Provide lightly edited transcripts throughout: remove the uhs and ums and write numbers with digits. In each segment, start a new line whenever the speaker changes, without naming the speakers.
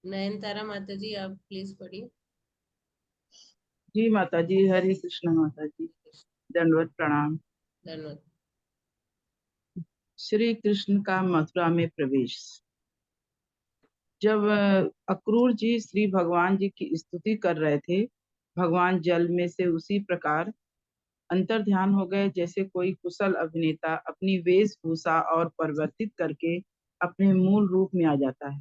नयनतारा माता जी, आप प्लीज पढ़िए।
जी माता जी, हरे कृष्ण माता जी, दंडवत प्रणाम।
धन्यवाद।
श्री कृष्ण का मथुरा में प्रवेश। जब अक्रूर जी श्री भगवान जी की स्तुति कर रहे थे, भगवान जल में से उसी प्रकार अंतर ध्यान हो गए जैसे कोई कुशल अभिनेता अपनी वेशभूषा और परिवर्तित करके अपने मूल रूप में आ जाता है।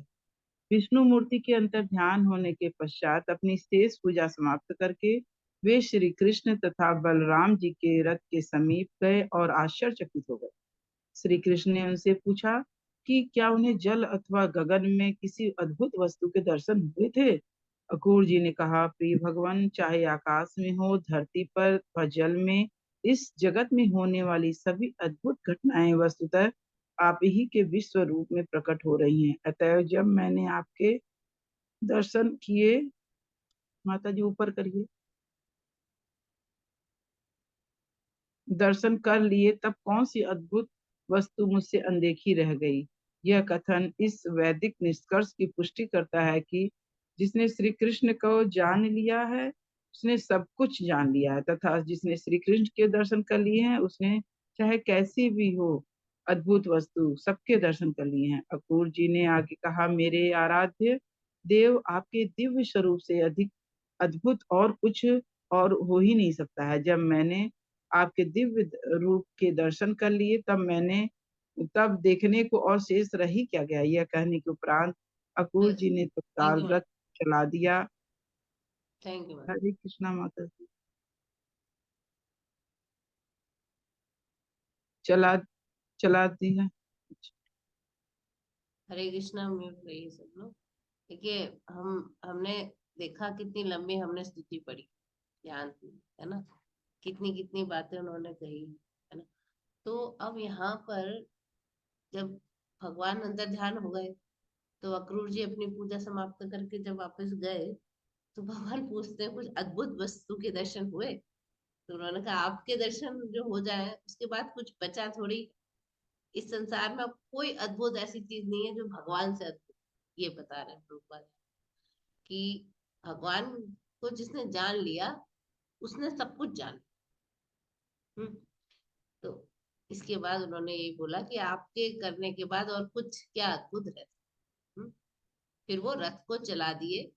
विष्णु मूर्ति के अंतर ध्यान होने के पश्चात अपनी शेष पूजा समाप्त करके वे श्री कृष्ण तथा बलराम जी के रथ के समीप गए और आश्चर्यचकित हो गए। श्री कृष्ण ने उनसे पूछा कि क्या उन्हें जल अथवा गगन में किसी अद्भुत वस्तु के दर्शन हुए थे। अक्रूर जी ने कहा, प्रिय भगवान, चाहे आकाश में हो, धरती पर व जल में, इस जगत में होने वाली सभी अद्भुत घटनाएं वस्तुतः आप ही के विश्व रूप में प्रकट हो रही हैं। अतएव जब मैंने आपके दर्शन किए, माता जी ऊपर करिए, दर्शन कर लिए, तब कौन सी अद्भुत वस्तु मुझसे अनदेखी रह गई। यह कथन इस वैदिक निष्कर्ष की पुष्टि करता है कि जिसने श्री कृष्ण को जान लिया है उसने सब कुछ जान लिया है, तथा जिसने श्री कृष्ण के दर्शन कर लिए हैं उसने चाहे कैसी भी हो अद्भुत वस्तु सबके दर्शन कर लिए हैं। अक्रूर जी ने आगे कहा, मेरे आराध्य देव, आपके दिव्य स्वरूप से अधिक अद्भुत और कुछ और हो ही नहीं सकता है। जब मैंने आपके दिव्य रूप के दर्शन कर लिए, तब देखने को और शेष रह ही क्या गया। यह कहने के उपरांत अक्रूर जी ने
थैंक
तत्काल
यू।
रथ चला दिया।
Thank you.
हरे कृष्णा माता जी। चला चला दिया।
हरे कृष्णा, म्यूट रहिए सब लोग। देखिए, हमने देखा कितनी लंबी हमने स्तुति पढ़ी, ध्यान से, है ना। कितनी कितनी बातें उन्होंने कही, है ना। तो अब यहाँ पर जब भगवान अंदर ध्यान हो गए, तो अक्रूर जी अपनी पूजा समाप्त करके जब वापस गए, तो भगवान पूछते हैं, कुछ अद्भुत वस्तु के दर्शन हुए? तो उन्होंने कहा, आपके दर्शन जो हो जाए उसके बाद कुछ बचा थोड़ी। इस संसार में अब कोई अद्भुत ऐसी चीज नहीं है जो भगवान से अद्भुत। ये बता रहे हैं प्रभुपाद कि भगवान को जिसने जान लिया उसने सब कुछ जान लिया। तो इसके बाद उन्होंने यही बोला कि आपके करने के बाद और कुछ क्या अद्भुत है। हम्म, फिर वो रथ को चला दिए,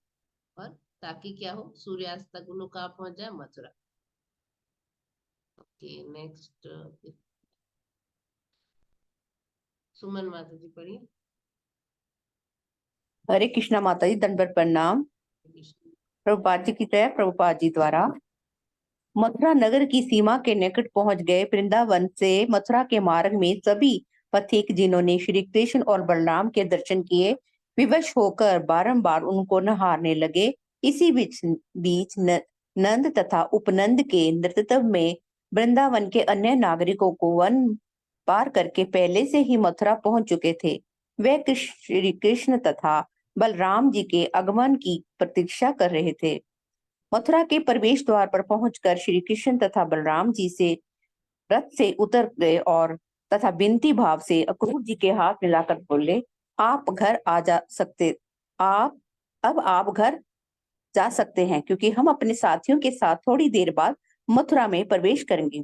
और ताकि क्या हो, सूर्यास्त तक उन लोग कहाँ पहुंच जाए, मथुरा। Okay, next. सुमन माता जी पढ़िए।
हरे कृष्णा माता जी, दंडवत प्रणाम। प्रभुपाद जी की जय। प्रभुपाद जी द्वारा मथुरा नगर की सीमा के निकट पहुंच गए। वृंदावन से मथुरा के मार्ग में सभी पथिक जिन्होंने श्री कृष्ण और बलराम के दर्शन किए, विवश होकर बारंबार उनको नहारने लगे। इसी बीच नंद तथा उपनंद के नेतृत्व में वृंदावन के अन्य नागरिकों को वन पार करके पहले से ही मथुरा पहुंच चुके थे। वे श्री कृष्ण तथा बलराम जी के आगमन की प्रतीक्षा कर रहे थे। मथुरा के प्रवेश द्वार पर पहुंचकर श्री कृष्ण तथा बलराम जी से रथ से उतर गए और तथा विनती भाव से अक्रूर जी के हाथ मिलाकर बोले, आप घर आ जा सकते आप अब आप घर जा सकते हैं, क्योंकि हम अपने साथियों के साथ थोड़ी देर बाद मथुरा में प्रवेश करेंगे।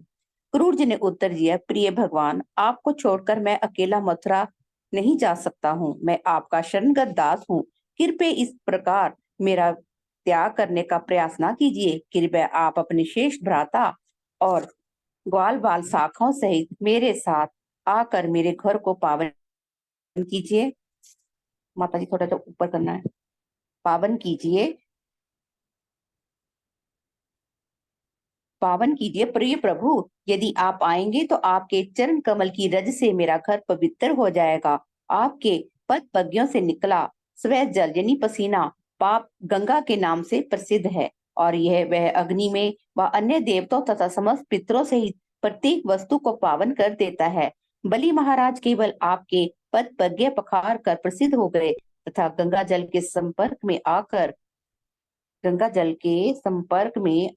क्रूर जी ने उत्तर दिया, प्रिय भगवान, आपको छोड़कर मैं अकेला मथुरा नहीं जा सकता हूँ। मैं आपका शरणगत दास हूँ। कृपया इस प्रकार मेरा त्याग करने का प्रयास ना कीजिए। कृपया आप अपने शेष भ्राता और ग्वाल बाल शाखाओं सहित मेरे साथ आकर मेरे घर को पावन कीजिए। माता जी, थोड़ा तो ऊपर करना है। पावन कीजिए, पावन कीजिए प्रिय प्रभु। यदि आप आएंगे तो आपके चरण कमल की रज से मेरा घर पवित्र हो जाएगा। आपके पद पज्ञों से निकला स्वेद जल यानी पसीना पाप गंगा के नाम से प्रसिद्ध है, और यह वह अग्नि में व अन्य देवताओं तथा समस्त पितरों सहित प्रत्येक वस्तु को पावन कर देता है। बलि महाराज केवल आपके पद पज्ञ पखार कर प्रसिद्ध हो गए तथा गंगा जल के संपर्क में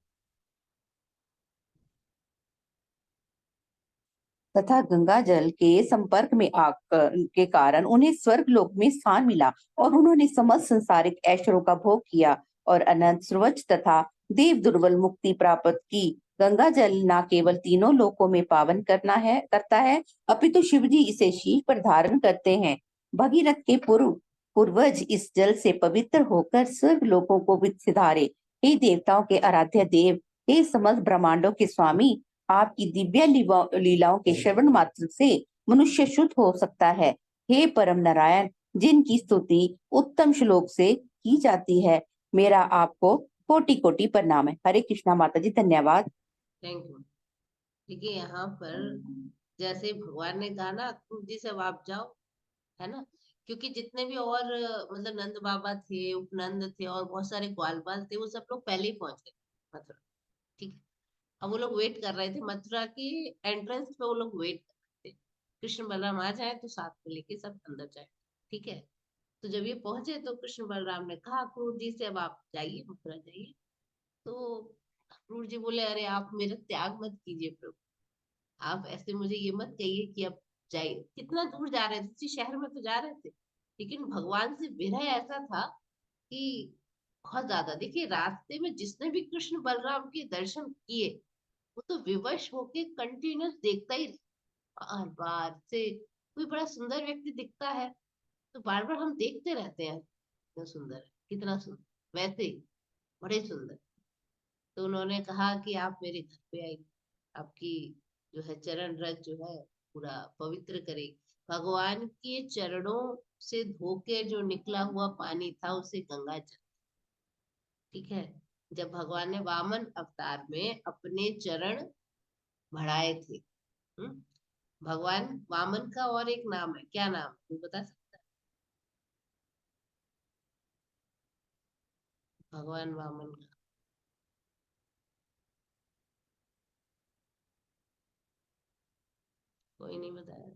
तथा गंगा जल के संपर्क में आकर के कारण उन्हें स्वर्ग लोक में स्थान मिला और उन्होंने समस्त संसारिक ऐश्वर्यों का भोग किया और अनंत सर्वोच्च तथा देव दुर्बल मुक्ति प्राप्त की। गंगा जल न केवल तीनों लोकों में पावन करता है, अपितु शिव जी इसे शीश पर धारण करते हैं। भगीरथ के पूर्वज इस जल से पवित्र होकर स्वर्ग लोकों को सिधारे। हे देवताओं के आराध्य देव, हे समस्त ब्रह्मांडों के स्वामी, आपकी दिव्य लीलाओं के श्रवण मात्र से मनुष्य शुद्ध हो सकता है। हे परम नारायण, जिनकी स्तुति उत्तम श्लोक से की जाती है, मेरा आपको कोटि कोटि प्रणाम है। हरे कृष्णा माता जी, धन्यवाद।
Thank you. देखिए यहाँ पर जैसे भगवान ने कहा ना क्रूर जी से अब आप जाओ, है ना, क्योंकि जितने भी और मतलब नंद बाबा थे, उपनंद थे और बहुत सारे ग्वालबाल थे, वो सब लोग पहले ही पहुंच गए मथुरा। ठीक है, अब वो लोग वेट कर रहे थे मथुरा की एंट्रेंस पे, वो लोग वेट कर रहे थे कृष्ण बलराम आ जाए तो साथ में लेके सब अंदर जाए। ठीक है, तो जब ये पहुंचे तो कृष्ण बलराम ने कहा क्रूर जी से अब आप जाइए, मथुरा जाइए। तो क्रूर जी बोले अरे आप मेरा त्याग मत कीजिए प्रभु, आप ऐसे मुझे ये मत कहिए कि अब जाइए। कितना दूर जा रहे थे, उसी शहर में तो जा रहे थे, लेकिन भगवान से विरह ऐसा था कि बहुत ज्यादा। देखिए रास्ते में जिसने भी कृष्ण बलराम के दर्शन किए वो तो विवश होके कंटिन्यूस देखता ही बार बार से। कोई बड़ा सुंदर व्यक्ति दिखता है तो बार बार हम देखते रहते हैं, कितना सुंदर है, कितना सुंदर, वैसे ही बड़े सुंदर। तो उन्होंने कहा कि आप मेरे घर पे आइए, आपकी जो है चरण रज जो है पूरा पवित्र करे। भगवान के चरणों से धोके जो निकला हुआ पानी था उसे गंगा जल। ठीक है, जब भगवान ने वामन अवतार में अपने चरण बढ़ाए थे। भगवान वामन का और एक नाम है, क्या नाम तू बता सकता है? भगवान वामन का कोई नहीं बताया,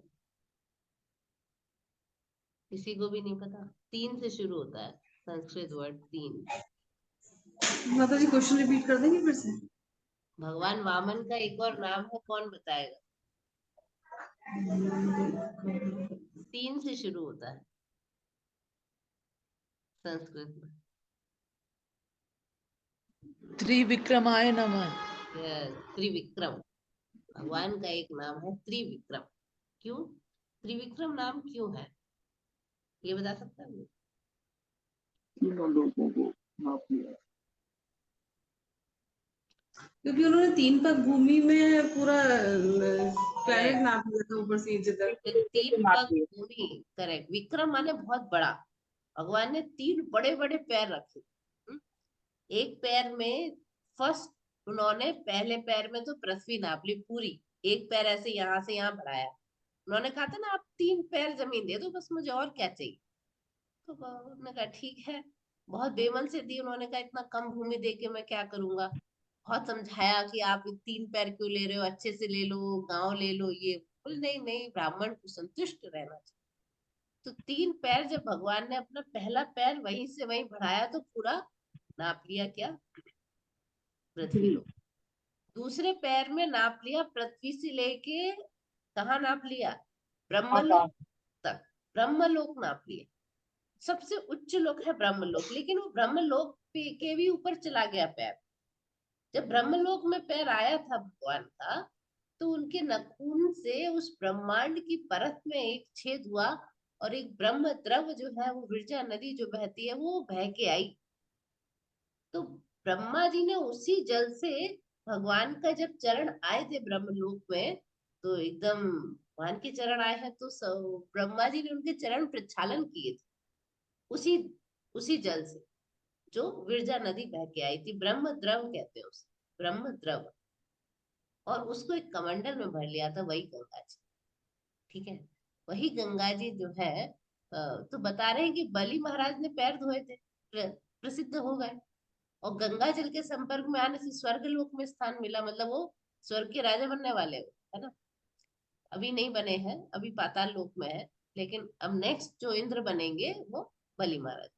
किसी को भी नहीं पता। 3 से शुरू होता है संस्कृत वर्ड, 3।
माता जी क्वेश्चन रिपीट कर देंगे फिर से?
भगवान वामन का एक और नाम है, कौन बताएगा? 3 से शुरू होता है संस्कृत में।
त्रिविक्रमाय नमः।
त्रिविक्रम, भगवान का एक नाम है त्रिविक्रम। क्यों त्रिविक्रम नाम क्यों है, ये बता सकता है?
तीनों लोगों को माफ किया।
क्योंकि उन्होंने 3 पग भूमि में पूरा प्लेनेट नाप लिया था ऊपर से नीचे तक।
3 पग भूमि, करेक्ट। विक्रम माने बहुत बड़ा। भगवान ने 3 बड़े बड़े पैर रखे। एक पैर में फर्स्ट उन्होंने पहले पैर में तो पृथ्वी नाप ली पूरी, एक पैर ऐसे यहाँ से यहाँ बढ़ाया। उन्होंने कहा था ना आप 3 पैर जमीन दे दो बस, मुझे और क्या चाहिए। तो उन्होंने कहा ठीक है, बहुत बेमन से दी। उन्होंने कहा इतना कम भूमि दे के मैं क्या करूंगा। बहुत समझाया कि आप 3 पैर क्यों ले रहे हो, अच्छे से ले लो, गांव ले लो। ये बोले नहीं नहीं, ब्राह्मण को संतुष्ट रहना चाहिए। तो 3 पैर जब भगवान ने अपना पहला पैर वहीं से वहीं बढ़ाया तो पूरा नाप लिया, क्या पृथ्वी लोक। दूसरे पैर में नाप लिया पृथ्वी से लेके कहाँ नाप लिया, ब्रह्मलोक तक। ब्रह्मलोक नाप लिया, सबसे उच्च लोक है ब्रह्मलोक, लेकिन वो ब्रह्मलोक के भी ऊपर चला गया पैर। जब ब्रह्मलोक में पैर आया था भगवान का तो उनके नखून से उस ब्रह्मांड की परत में एक छेद हुआ और एक ब्रह्म द्रव जो है वो विरजा नदी जो बहती है वो बह के आई। तो ब्रह्मा जी ने उसी जल से भगवान का जब चरण आए थे ब्रह्मलोक में, तो एकदम भगवान के चरण आए हैं तो ब्रह्मा जी ने उनके चरण प्रक्षालन किए थे उसी उसी जल से जो विरजा नदी बह के आई थी। ब्रह्म द्रव कहते हैं उसे, ब्रह्म द्रव। और उसको एक कमंडल में भर लिया था, वही गंगा जी। ठीक है, वही गंगा जी जो है तो बता रहे हैं कि बलि महाराज ने पैर धोए थे, प्रसिद्ध हो गए। और गंगा जल के संपर्क में आने से स्वर्ग लोक में स्थान मिला, मतलब वो स्वर्ग के राजा बनने वाले हो, है ना। अभी नहीं बने हैं, अभी पाताल लोक में है, लेकिन अब नेक्स्ट जो इंद्र बनेंगे वो बलि महाराज।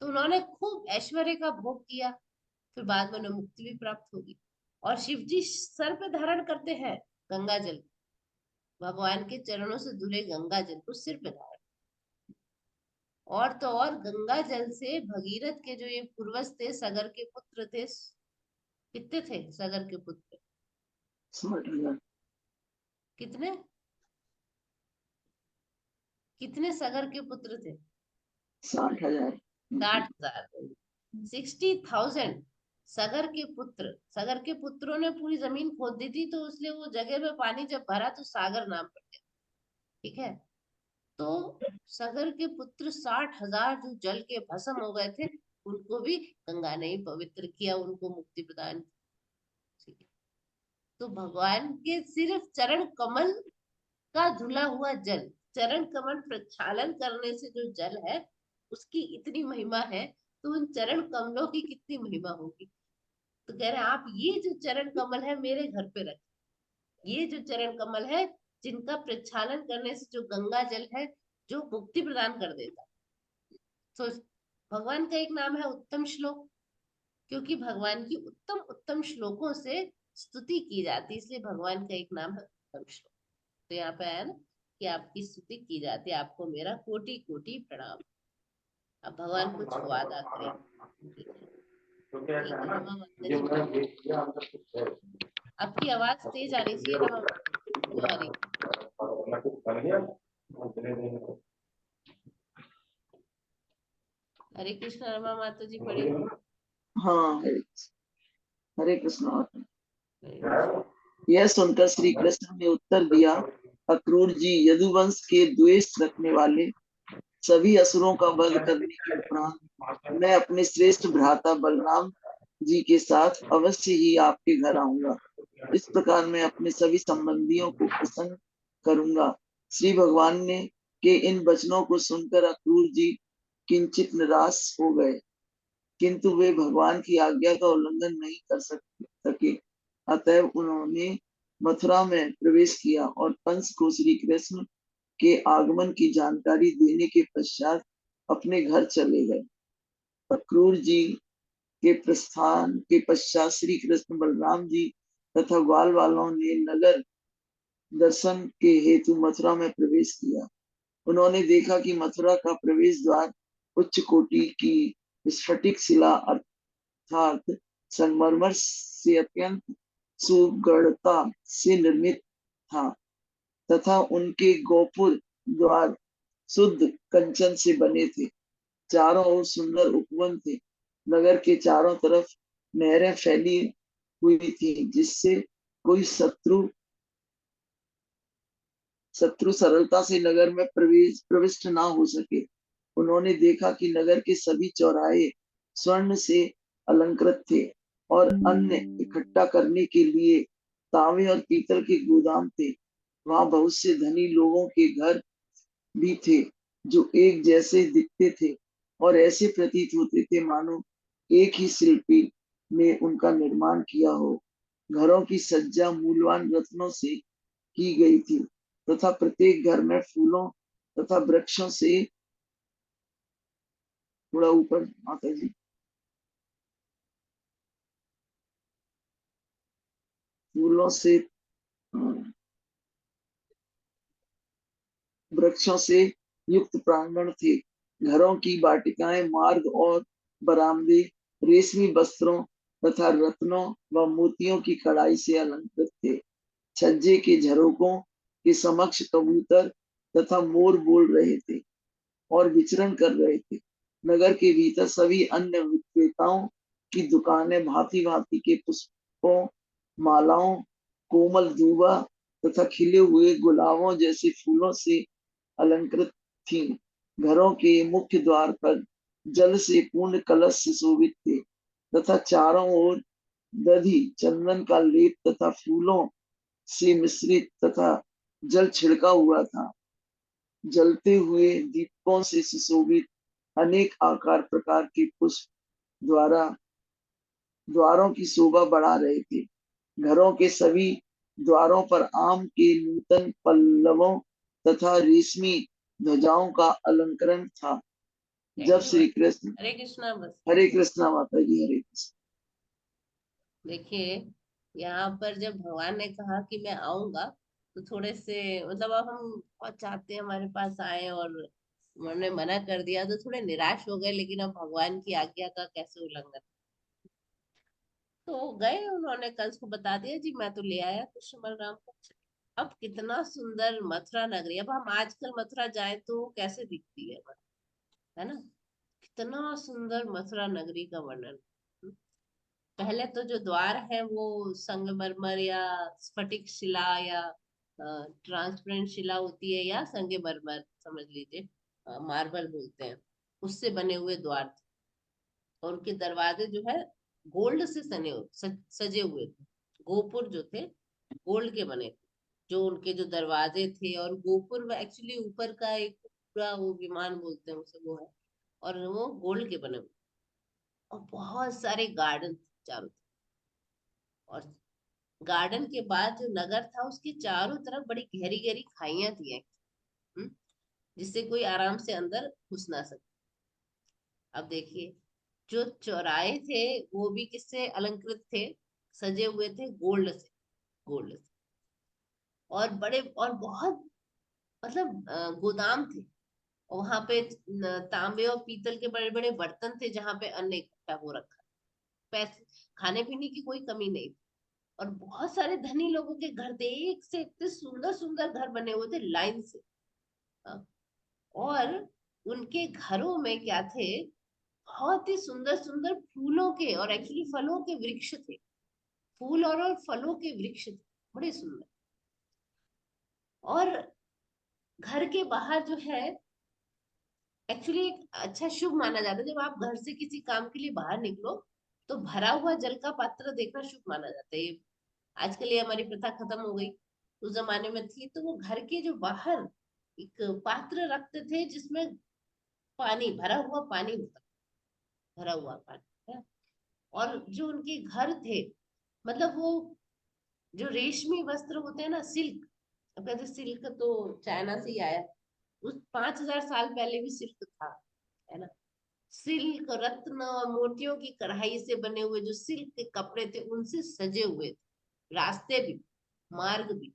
तो उन्होंने खूब ऐश्वर्य का भोग किया, फिर बाद में उन्हें मुक्ति भी प्राप्त होगी। और शिव जी सर पे धारण करते हैं गंगा जल, भगवान के चरणों से धुले गंगा जल को सिर पे धारण। और तो और गंगा जल से भगीरथ के जो ये पूर्वज थे, सगर के पुत्र थे, कितने थे सगर के पुत्र?
60,000।
कितने कितने सगर के पुत्र थे?
60,000।
60,000। 60,000 सगर के पुत्र। सगर के पुत्रों ने पूरी जमीन खोद दी थी, तो इसलिए वो जगह में पानी जब भरा तो सागर नाम पड़ गया। ठीक है, तो सगर के पुत्र 60,000 जो जल के भस्म हो गए थे, उनको भी गंगा ने ही पवित्र किया, उनको मुक्ति प्रदान की। तो भगवान के सिर्फ चरण कमल का धुला हुआ जल, चरण कमल प्रक्षालन करने से जो जल है उसकी इतनी महिमा है, तो उन चरण कमलों की कितनी महिमा होगी। तो कह रहे हैं आप ये जो चरण कमल है मेरे घर पे रख, ये जो चरण कमल है जिनका प्रक्षालन करने से जो गंगा जल है जो मुक्ति प्रदान कर देता। तो भगवान का एक नाम है उत्तम श्लोक, क्योंकि भगवान की उत्तम उत्तम श्लोकों से स्तुति की जाती है, इसलिए भगवान का एक नाम है उत्तम श्लोक। तो यहाँ पे आया ना कि आपकी स्तुति की जाती है, आपको मेरा कोटि कोटि प्रणाम। अब भगवान कुछ वादा करें। ठीक है, ठीक है, रमा माता जी, आपकी आवाज तेज आनी चाहिए रमा माता जी, आ रही। हरे कृष्ण रमा माता जी, पढ़े।
हाँ, हरे कृष्ण। यह सुनकर श्री कृष्ण ने उत्तर दिया, अक्रूर जी, यदुवंश के द्वेष रखने वाले सभी असुरों का वध करने के उपरांत मैं अपने श्रेष्ठ भ्राता बलराम जी के साथ अवश्य ही आपके घर आऊंगा। इस प्रकार मैं अपने सभी संबंधियों को प्रसन्न करूंगा। श्री भगवान ने के इन वचनों को सुनकर अक्रूर जी किंचित निराश हो गए, किंतु वे भगवान की आज्ञा का उल्लंघन नहीं कर सके। अतएव उन्होंने मथुरा में प्रवेश किया और कंस को श्री कृष्ण के आगमन की जानकारी देने के पश्चात अपने घर चले गए। अक्रूर जी के प्रस्थान के पश्चात श्री कृष्ण, बलराम जी तथा ग्वाल वालों ने नगर दर्शन के हेतु मथुरा में प्रवेश किया। उन्होंने देखा कि मथुरा का प्रवेश द्वार उच्च कोटि की स्फटिक शिला अर्थात संगमरमर से अत्यंत सुगढ़ता से निर्मित था तथा उनके गोपुर द्वार शुद्ध कंचन से बने थे। चारों ओर सुंदर उपवन थे। नगर के चारों तरफ नहरें फैली हुई थी, जिससे कोई शत्रु सरलता से नगर में प्रविष्ट ना हो सके। उन्होंने देखा कि नगर के सभी चौराहे स्वर्ण से अलंकृत थे और अन्न इकट्ठा करने के लिए तांबे और पीतल के गोदाम थे। वहां बहुत से धनी लोगों के घर भी थे जो एक जैसे दिखते थे और ऐसे प्रतीत होते थे मानो एक ही शिल्पी ने उनका निर्माण किया हो। घरों की सज्जा मूल्यवान रत्नों से की गई थी तथा प्रत्येक घर में फूलों तथा वृक्षों से, थोड़ा ऊपर माता जी, फूलों से वृक्षों से युक्त प्रांगण थे। घरों की वाटिकाएं, मार्ग और बरामदे रेशमी वस्त्रों तथा रत्नों व मोतियों की कढ़ाई से अलंकृत थे। छज्जे के झरोकों के समक्ष कबूतर तथा मोर बोल रहे थे और विचरण कर रहे थे। नगर के भीतर सभी अन्य विक्रेताओं की दुकानें भांति भांति के पुष्पों, मालाओं, कोमल दूबा तथा खिले हुए गुलाबों जैसे फूलों से अलंकृत थी। घरों के मुख्य द्वार पर जल से पूर्ण कलश सुशोभित थे तथा चारों ओर दधि, चंदन का लेप तथा फूलों से मिश्रित तथा जल छिड़का हुआ था। जलते हुए दीपकों से सुशोभित अनेक आकार प्रकार के पुष्प द्वारों की शोभा बढ़ा रहे थे। घरों के सभी द्वारों पर आम के नूतन पल्लवों तथा रेशमी ध्वजाओं का अलंकरण था। जब श्री कृष्ण,
हरे कृष्णा। बस
हरे कृष्णा माता जी, हरे कृष्ण।
देखिए, यहाँ पर जब भगवान ने कहा कि मैं आऊंगा, तो थोड़े से मतलब अब हम बहुत चाहते हैं हमारे पास आए, और उन्होंने मना कर दिया तो थोड़े निराश हो गए, लेकिन अब भगवान की आज्ञा का कैसे उल्लंघन। तो गए, उन्होंने कल को बता दिया जी मैं तो ले आया कृष्ण बलराम को। अब कितना सुंदर मथुरा नगरी, अब हम आजकल मथुरा जाए तो कैसे दिखती है ना। कितना सुंदर मथुरा नगरी का वर्णन। पहले तो जो द्वार है वो संगमरमर या स्फटिक शिला या ट्रांसपेरेंट शिला होती है, या संगमरमर समझ लीजिए, मार्बल बोलते हैं, उससे बने हुए द्वार थे। और उनके दरवाजे जो है गोल्ड से सजे हुए थे। गोपुर जो थे गोल्ड के बने थे, जो उनके जो दरवाजे थे। और गोपुर एक्चुअली ऊपर का एक पूरा वो विमान बोलते हैं उसे, वो है, और वो गोल्ड के बने हुए। और बहुत सारे गार्डन चारों तरफ। और गार्डन के बाद जो नगर था उसके चारों तरफ बड़ी गहरी गहरी खाइयां थी, हम्म, जिससे कोई आराम से अंदर घुस ना सके। अब देखिए, जो चौराहे थे वो भी किससे अलंकृत थे, सजे हुए थे गोल्ड से। गोल्ड से। और बड़े और बहुत मतलब गोदाम थे। और वहां पे तांबे और पीतल के बड़े बड़े बर्तन थे, जहां पे अन्न इकट्ठा हो रखा। पैसे, खाने पीने की कोई कमी नहीं। और बहुत सारे धनी लोगों के घर थे, एक से इतने सुंदर सुंदर घर बने हुए थे लाइन से। हाँ, और उनके घरों में क्या थे, बहुत ही सुंदर सुंदर फूलों के और एक्चुअली फलों के वृक्ष थे। फूल और फलों के वृक्ष थे, बड़े सुंदर। और घर के बाहर जो है, एक्चुअली एक अच्छा शुभ माना जाता है, जब आप घर से किसी काम के लिए बाहर निकलो तो भरा हुआ जल का पात्र देखना शुभ माना जाता है। आजकल ये हमारी प्रथा खत्म हो गई, उस जमाने में थी। तो वो घर के जो बाहर एक पात्र रखते थे, जिसमें पानी भरा हुआ पानी होता, भरा हुआ पानी है। और जो उनके घर थे, मतलब वो जो रेशमी वस्त्र होते हैं ना, सिल्क, अब कहते सिल्क तो चाइना से ही आया। उस 5,000 साल पहले भी सिल्क था, है ना। सिल्क, रत्न और मोतियों की कढ़ाई से बने हुए जो सिल्क के कपड़े थे, उनसे सजे हुए थे रास्ते भी, मार्ग भी।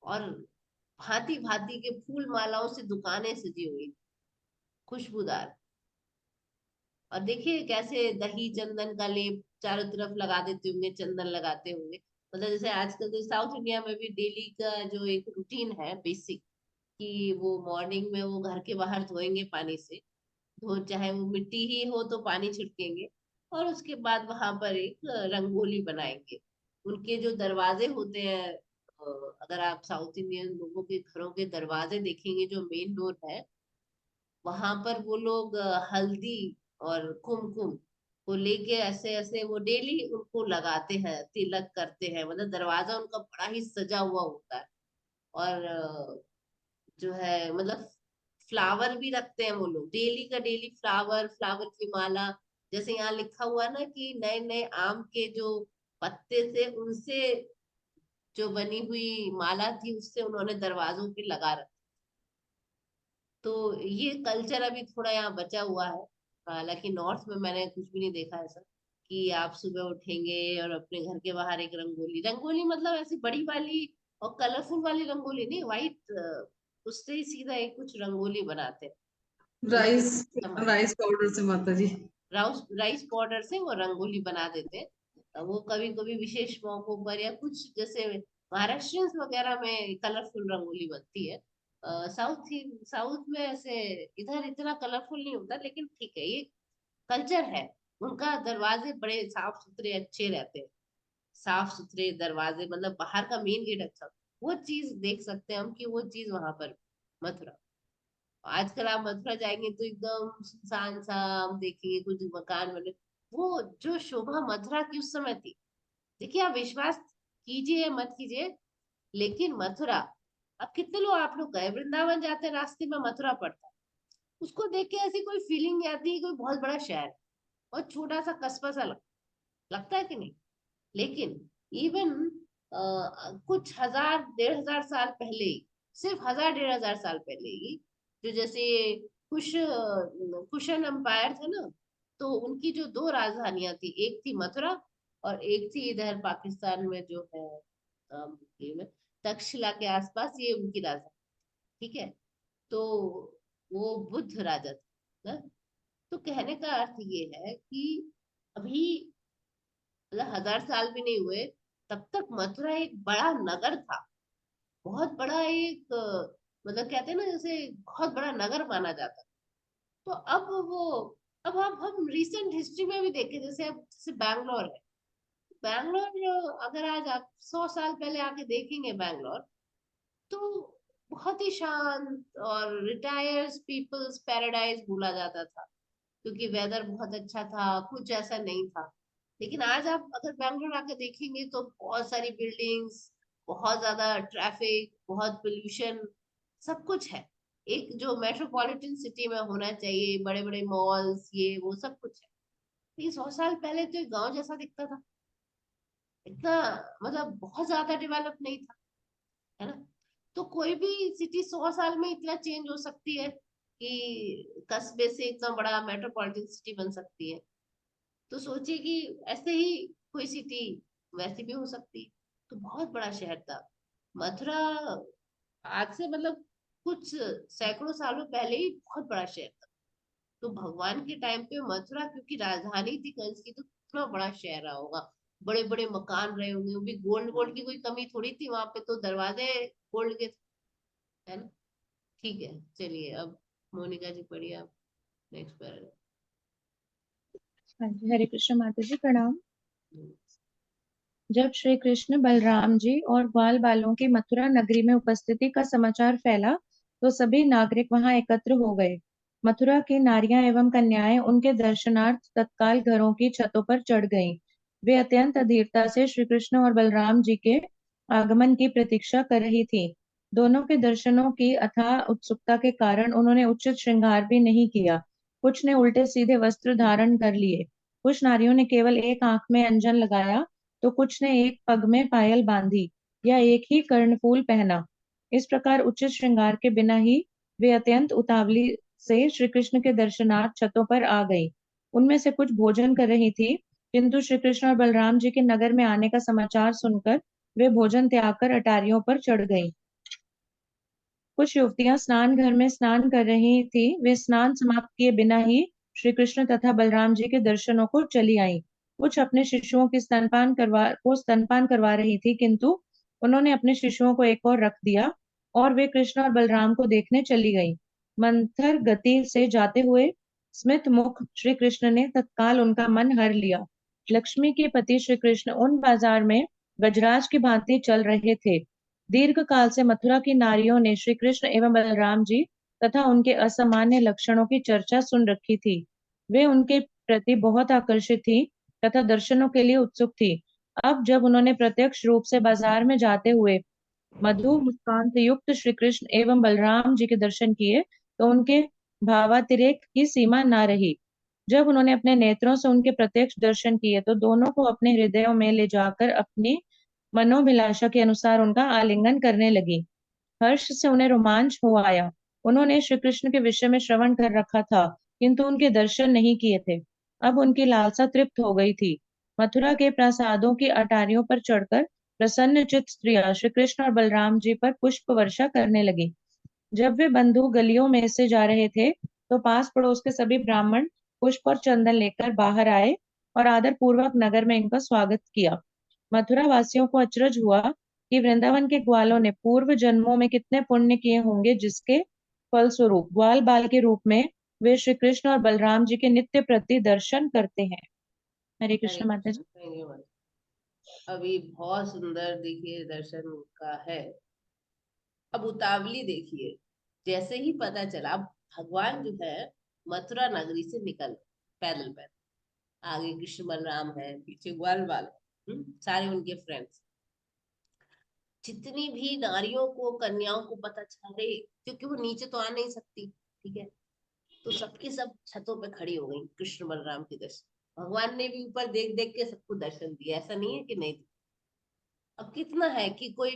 और भांति भांति के फूल मालाओं से दुकानें सजी हुई, खुशबूदार। और देखिए कैसे दही चंदन का लेप चारों तरफ लगा देते होंगे, चंदन लगाते होंगे। मतलब जैसे आजकल तो साउथ इंडिया में भी डेली का जो एक रूटीन है बेसिक, कि वो मॉर्निंग में वो घर के बाहर धोएंगे पानी से, धो चाहे वो मिट्टी ही हो तो पानी छिड़केंगे। और उसके बाद वहां पर एक रंगोली बनाएंगे। उनके जो दरवाजे होते हैं, अगर आप साउथ इंडियन लोगों के घरों के दरवाजे देखेंगे, जो मेन डोर है, वहां पर वो लोग हल्दी और कुमकुम को लेके ऐसे ऐसे वो डेली उनको लगाते हैं, तिलक करते हैं। मतलब दरवाजा उनका बड़ा ही सजा हुआ होता है। और जो है मतलब फ्लावर भी रखते हैं वो लोग, डेली का डेली फ्लावर, फ्लावर की माला। जैसे यहाँ लिखा हुआ ना कि नए नए आम के जो पत्ते थे, उनसे जो बनी हुई माला थी, उससे उन्होंने दरवाजों पे लगा रखा। तो ये कल्चर अभी थोड़ा यहाँ बचा हुआ है। हालांकि नॉर्थ में मैंने कुछ भी नहीं देखा ऐसा, कि आप सुबह उठेंगे और अपने घर के बाहर एक रंगोली, रंगोली मतलब ऐसी बड़ी वाली और कलरफुल वाली रंगोली नहीं, व्हाइट, उससे ही सीधा एक कुछ रंगोली बनाते हैं। उससे
राइस
समझ,
राइस पाउडर से माता जी।
राइस पाउडर से वो रंगोली बना देते हैं। वो कभी कभी विशेष मौकों पर या कुछ, जैसे महाराष्ट्रियंस वगैरह में कलरफुल रंगोली बनती है। साउथ में ऐसे इधर इतना कलरफुल नहीं होता, लेकिन ठीक है, ये कल्चर है उनका। दरवाजे बड़े साफ सुथरे अच्छे रहते हैं, साफ सुथरे दरवाजे, मतलब बाहर का मेन गेट अच्छा। वो चीज देख सकते हैं हम, कि वो चीज वहां पर मथुरा। आजकल आप मथुरा जाएंगे तो एकदम सुनसान सा, हम देखेंगे कुछ मकान बने। वो जो शोभा मथुरा की उस समय थी, देखिए आप विश्वास कीजिए मत कीजिए, लेकिन मथुरा, अब कितने लोग आप लोग गए वृंदावन जाते हैं, रास्ते में मथुरा पड़ता है, उसको देख के ऐसी कोई फीलिंग नहीं आती कोई बहुत बड़ा शहर है, और छोटा सा कस्बा सा लगता है कि नहीं। लेकिन इवन कुछ हजार 1,500 साल पहले ही, सिर्फ 1,000 1,500 साल पहले ही, जो जैसे कुशन एम्पायर था ना, तो उनकी जो 2 राजधानियां थी, एक थी मथुरा और एक थी इधर पाकिस्तान में जो है ये में तक्षशिला के आसपास, ये उनकी राजधानी, ठीक है। तो वो बुद्ध राजा था ना? तो कहने का अर्थ ये है कि अभी मतलब 1000 साल भी नहीं हुए तब तक मथुरा एक बड़ा नगर था, बहुत बड़ा एक मतलब कहते हैं ना जैसे बहुत बड़ा नगर माना जाता। तो अब वो, अब हम रिसेंट हिस्ट्री में भी देखें, जैसे अब जैसे बैंगलोर है, बैंगलोर अगर आज आप 100 साल पहले आके देखेंगे बैंगलोर, तो बहुत ही शांत और रिटायर्स पीपल्स पैराडाइज बोला जाता था, क्योंकि वेदर बहुत अच्छा था, कुछ ऐसा नहीं था। लेकिन आज आप अगर बैंगलोर आके देखेंगे तो बहुत सारी बिल्डिंग्स, बहुत ज्यादा ट्रैफिक, बहुत पोल्यूशन, सब कुछ है। एक जो मेट्रोपॉलिटन सिटी में होना चाहिए, बड़े बड़े मॉल्स, ये वो सब कुछ है। लेकिन 100 साल पहले तो एक गांव जैसा दिखता था, इतना मतलब बहुत ज्यादा डेवलप नहीं था, है ना? तो कोई भी सिटी 100 साल में इतना चेंज हो सकती है कि कस्बे से इतना बड़ा मेट्रोपॉलिटन सिटी बन सकती है। तो सोचिए कि ऐसे ही कोई सिटी वैसी भी हो सकती है। तो बहुत बड़ा शहर था मथुरा, आज से मतलब कुछ सैकड़ों सालों पहले ही बहुत बड़ा शहर था। तो भगवान के टाइम पे मथुरा क्योंकि राजधानी थी कंस की, तो कितना बड़ा शहर रहा होगा, बड़े बड़े मकान रहे होंगे, वो भी गोल्ड, गोल्ड की कोई कमी थोड़ी थी वहां पे, तो दरवाजे गोल्ड के थे, है ना? ठीक है, चलिए अब मोनिका जी पढ़िए आप नेक्स्ट पैराग्राफ।
हाँ जी, हरे कृष्ण माता जी, प्रणाम। जब श्री कृष्ण, बलराम जी और ग्वाल बालों की मथुरा नगरी में उपस्थिति का समाचार फैला तो सभी नागरिक वहां एकत्र हो गए। मथुरा की नारियां एवं कन्याएं उनके दर्शनार्थ तत्काल घरों की छतों पर चढ़ गईं। वे अत्यंत अधीरता से श्री कृष्ण और बलराम जी के आगमन की प्रतीक्षा कर रही थीं। दोनों के दर्शनों की अथाह उत्सुकता के कारण उन्होंने उचित श्रृंगार भी नहीं किया। कुछ ने उल्टे सीधे वस्त्र धारण कर लिए। कुछ नारियों ने केवल एक आंख में अंजन लगाया तो कुछ ने एक पग में पायल बांधी या एक ही कर्णफूल पहना। इस प्रकार उचित श्रृंगार के बिना ही वे अत्यंत उतावली से श्री कृष्ण के दर्शनार्थ छतों पर आ गई। उनमें से कुछ भोजन कर रही थी, किंतु श्री कृष्ण और बलराम जी के नगर में आने का समाचार सुनकर वे भोजन त्याग कर अटारियों पर चढ़ गईं। कुछ युवतियां स्नान घर में स्नान कर रही थी। वे स्नान समाप्त किए बिना ही श्री कृष्ण तथा बलराम जी के दर्शनों को चली आईं। कुछ अपने शिशुओं की स्तनपान करवा रही थी, किंतु उन्होंने अपने शिशुओं को एक और रख दिया और वे कृष्ण और बलराम को देखने चली गईं। मंथर गति से जाते हुए स्मित मुख श्री कृष्ण ने तत्काल उनका मन हर लिया। लक्ष्मी के पति श्री कृष्ण उन बाजार में गजराज की भांति चल रहे थे। दीर्घ काल से मथुरा की नारियों ने श्री कृष्ण एवं बलराम जी तथा उनके असामान्य लक्षणों की चर्चा सुन रखी थी। वे उनके प्रति बहुत आकर्षित थी तथा दर्शनों के लिए उत्सुक थी। अब जब उन्होंने प्रत्यक्ष रूप से बाजार में जाते हुए मधु मुस्कान से युक्त श्री कृष्ण एवं बलराम जी के दर्शन किए तो उनके भावातिरेक की सीमा न रही। जब उन्होंने अपने नेत्रों से उनके प्रत्यक्ष दर्शन किए तो दोनों को अपने हृदयों में ले जाकर अपनी मनोभिलाषा के अनुसार उनका आलिंगन करने लगी। हर्ष से उन्हें रोमांच हो आया। उन्होंने श्री कृष्ण के विषय में श्रवण कर रखा था, किंतु उनके दर्शन नहीं किए थे। अब उनकी लालसा तृप्त हो गई थी। मथुरा के प्रासादों की अटारियों पर चढ़कर प्रसन्न चित्त स्त्रियां श्री कृष्ण और बलराम जी पर पुष्प वर्षा करने लगी। जब वे बंधु गलियों में से जा रहे थे, तो पास पड़ोस के सभी ब्राह्मण पुष्प और चंदन लेकर बाहर आए और आदर पूर्वक नगर में इनका स्वागत किया। मथुरा वासियों को अचरज हुआ कि वृंदावन के ग्वालों ने पूर्व जन्मों में कितने पुण्य किए होंगे, जिसके फलस्वरूप ग्वाल बाल के रूप में वे श्री कृष्ण और बलराम जी के नित्य प्रति दर्शन करते हैं। हरे कृष्ण माता जी।
Thank you. अभी बहुत सुंदर देखिए दर्शन का है। अब उतावली देखिए, जैसे ही पता चला भगवान जो है मथुरा नगरी से निकल पैदल पैदल, आगे कृष्ण बलराम है, पीछे ग्वाल बाल, सारे उनके फ्रेंड्स। जितनी भी नारियों को, कन्याओं को पता चला रही, क्योंकि वो नीचे तो आ नहीं सकती, ठीक है, तो सबकी सब छतों पे खड़ी हो गई कृष्ण बलराम के दर्शन। भगवान ने भी ऊपर देख देख के सबको दर्शन दिया, ऐसा नहीं है कि नहीं। अब कितना है कि कोई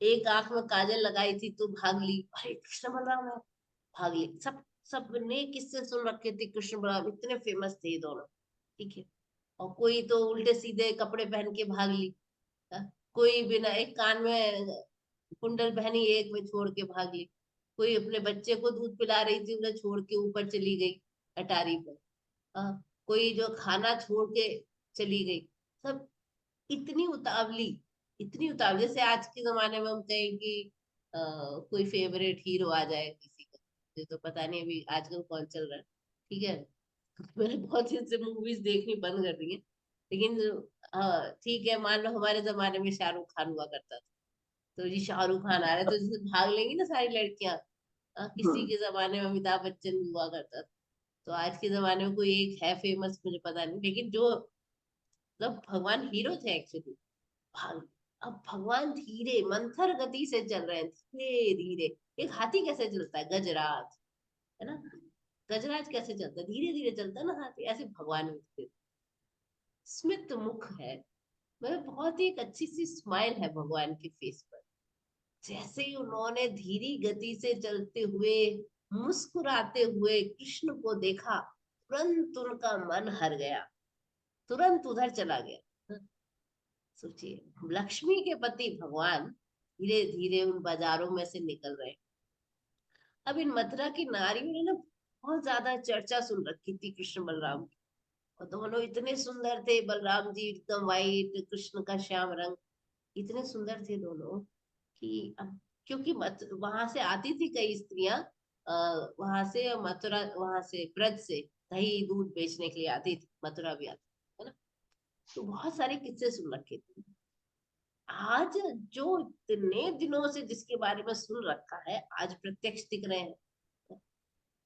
एक आंख में काजल लगाई थी तो भाग ली, अरे कृष्ण बलराम है, भाग ली। सब सब ने किससे सुन रखे थे, कृष्ण बलराम इतने फेमस थे ये दोनों, ठीक है। और कोई तो उल्टे सीधे कपड़े पहन के भाग ली, कोई बिना एक कान में कुंडल पहनी एक में छोड़ के भाग ली, कोई अपने बच्चे को दूध पिला रही थी उन्हें छोड़ के ऊपर चली गई अटारी पर, कोई जो खाना छोड़ के चली गई। सब इतनी उतावली, इतनी उतावली। जैसे आज के जमाने में हम कहें कि कोई फेवरेट हीरो आ जाए किसी का, मुझे तो पता नहीं अभी आजकल कौन चल रहा है, ठीक है। मैंने बहुत दिन से मूवीज देखनी बंद कर दी है, लेकिन हाँ ठीक है, मान लो हमारे जमाने में शाहरुख खान हुआ करता था, तो जी शाहरुख खान आ रहा है तो जैसे भाग लेंगी ना सारी लड़कियां। किसी के जमाने में अमिताभ बच्चन हुआ करता था, तो आज के जमाने में कोई एक है फेमस मुझे पता नहीं, लेकिन जो मतलब भगवान हीरो थे एक्चुअली। अब भगवान धीरे मंथर गति से चल रहे हैं, धीरे धीरे। एक हाथी कैसे चलता है, गजराज, है ना, गजराज कैसे चलता है, धीरे धीरे चलता है ना हाथी, ऐसे भगवान भी स्मित मुख है, मतलब बहुत ही एक अच्छी सी स्माइल है भगवान के फेस पर। जैसे ही उन्होंने धीरी गति से चलते हुए मुस्कुराते हुए कृष्ण को देखा, तुरंत उनका मन हर गया, तुरंत उधर चला गया। सोचिए, लक्ष्मी के पति भगवान धीरे धीरे उन बाजारों में से निकल रहे। अब इन मथुरा की नारियों ने ना बहुत ज्यादा चर्चा सुन रखी थी कृष्ण बलराम की, और दोनों इतने सुंदर थे, बलराम जी एकदम वाइट, कृष्ण का श्याम रंग, इतने सुंदर थे दोनों कि अब क्योंकि वहां से आती थी कई स्त्रियां, वहां से मथुरा, वहां से ब्रज से दही दूध बेचने के लिए आती थी, मथुरा भी आती, है ना। तो बहुत सारे किस्से सुन रखे थे। आज जो इतने दिनों से जिसके बारे में सुन रखा है, आज प्रत्यक्ष दिख रहे हैं।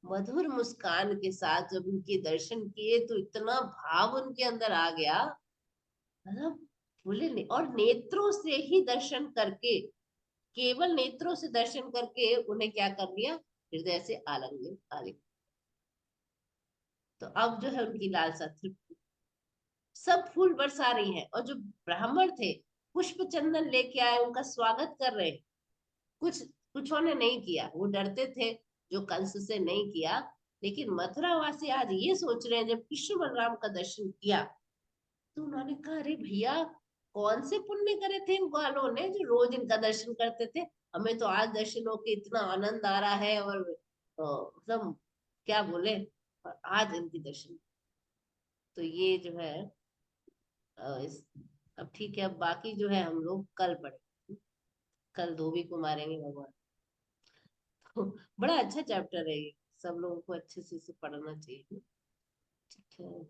मधुर मुस्कान के साथ जब उनके दर्शन किए तो इतना भाव उनके अंदर आ गया, मतलब बोले नहीं। और नेत्रों से ही दर्शन करके, केवल नेत्रों से दर्शन करके उन्हें क्या कर लिया, हृदय से आलिंगन आलिंगन। तो अब जो है उनकी लालसा तृप्त, सब फूल बरसा रही हैं, और जो ब्राह्मण थे पुष्प चंदन लेके आए, उनका स्वागत कर रहे। कुछ कुछों ने नहीं किया, वो डरते थे जो कंस से नहीं किया, लेकिन मथुरा वासी आज ये सोच रहे हैं, जब कृष्ण बलराम का दर्शन किया तो उन्होंने कहा, अरे भैया कौन से पुण्य करे थे इन ग्वालों ने जो रोज इनका दर्शन करते थे, हमें तो आज दर्शन होके इतना आनंद आ रहा है, और मतलब क्या बोले, और आज इनके दर्शन। तो ये जो है अब ठीक है, अब बाकी जो है हम लोग कल पढ़ेंगे, कल धोबी को मारेंगे भगवान। तो बड़ा अच्छा चैप्टर है ये, सब लोगों को अच्छे से इसे पढ़ना चाहिए, ठीक है।